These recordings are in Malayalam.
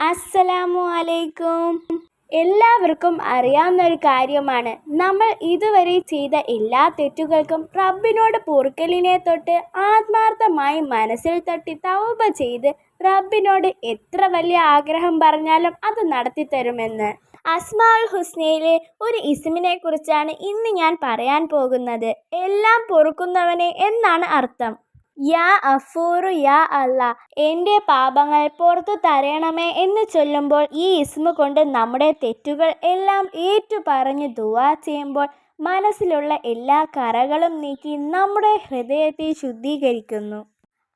അസ്സലാമു അലൈക്കും. എല്ലാവർക്കും അറിയാവുന്ന ഒരു കാര്യമാണ്, നമ്മൾ ഇതുവരെ ചെയ്ത എല്ലാ തെറ്റുകൾക്കും റബ്ബിനോട് പൊറുക്കലിനെ തൊട്ട് ആത്മാർത്ഥമായി മനസ്സിൽ തട്ടി തൗബ ചെയ്ത് റബ്ബിനോട് എത്ര വലിയ ആഗ്രഹം പറഞ്ഞാലും അത് നടത്തിത്തരുമെന്ന്. അസ്മാഉൽ ഹുസ്നയിലെ ഒരു ഇസ്മിനെ കുറിച്ചാണ് ഇന്ന് ഞാൻ പറയാൻ പോകുന്നത്. എല്ലാം പൊറുക്കുന്നവനെ എന്നാണ് അർത്ഥം. യാ അഫൂറു യാ അല്ലാ, എൻ്റെ പാപങ്ങൾ പുറത്തു തരണമേ എന്ന് ചൊല്ലുമ്പോൾ ഈ ഇസ്മ കൊണ്ട് നമ്മുടെ തെറ്റുകൾ എല്ലാം ഏറ്റു പറഞ്ഞ് ദുആ ചെയ്യുമ്പോൾ മനസ്സിലുള്ള എല്ലാ കറകളും നീക്കി നമ്മുടെ ഹൃദയത്തെ ശുദ്ധീകരിക്കുന്നു.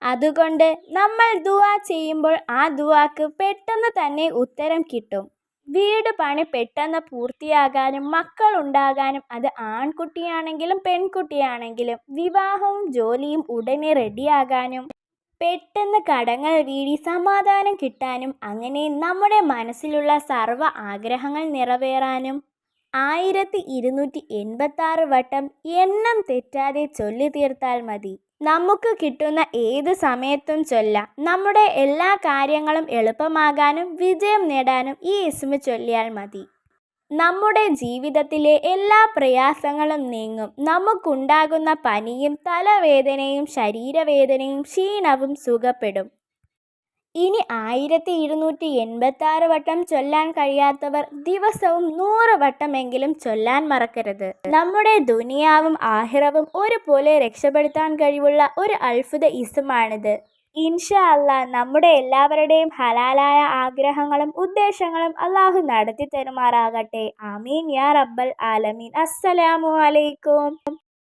അതുകൊണ്ട് നമ്മൾ ദുആ ചെയ്യുമ്പോൾ ആ ദുആക്ക് പെട്ടെന്ന് തന്നെ ഉത്തരം കിട്ടും. വീട് പണി പെട്ടെന്ന് പൂർത്തിയാകാനും മക്കളുണ്ടാകാനും, അത് ആൺകുട്ടിയാണെങ്കിലും പെൺകുട്ടിയാണെങ്കിലും വിവാഹവും ജോലിയും ഉടനെ റെഡിയാകാനും, പെട്ടെന്ന് കടങ്ങൾ വീടി സമാധാനം കിട്ടാനും, അങ്ങനെ നമ്മുടെ മനസ്സിലുള്ള സർവ്വ ആഗ്രഹങ്ങൾ നിറവേറാനും 1286 വട്ടം എണ്ണം തെറ്റാതെ ചൊല്ലി തീർത്താൽ മതി. നമുക്ക് കിട്ടുന്ന ഏത് സമയത്തും ചൊല്ലാം. നമ്മുടെ എല്ലാ കാര്യങ്ങളും എളുപ്പമാകാനും വിജയം നേടാനും ഈ ഇസ്മ ചൊല്ലിയാൽ മതി. നമ്മുടെ ജീവിതത്തിലെ എല്ലാ പ്രയാസങ്ങളും നീങ്ങും. നമുക്കുണ്ടാകുന്ന പനിയും തലവേദനയും ശരീരവേദനയും ക്ഷീണവും സുഖപ്പെടും. ഇനി 1286 വട്ടം ചൊല്ലാൻ കഴിയാത്തവർ ദിവസവും 100 വട്ടമെങ്കിലും ചൊല്ലാൻ മറക്കരുത്. നമ്മുടെ ദുനിയാവും ആഖിറവും ഒരുപോലെ രക്ഷപ്പെടുത്താൻ കഴിവുള്ള ഒരു അത്ഭുത ഇസ്മാണിത്. ഇൻഷാ അല്ലാ, നമ്മുടെ എല്ലാവരുടെയും ഹലാലായ ആഗ്രഹങ്ങളും ഉദ്ദേശങ്ങളും അല്ലാഹു നടത്തി തരുമാറാകട്ടെ. ആമീൻ യാ റബ്ബൽ ആലമീൻ. അസ്സലാമു അലൈക്കും.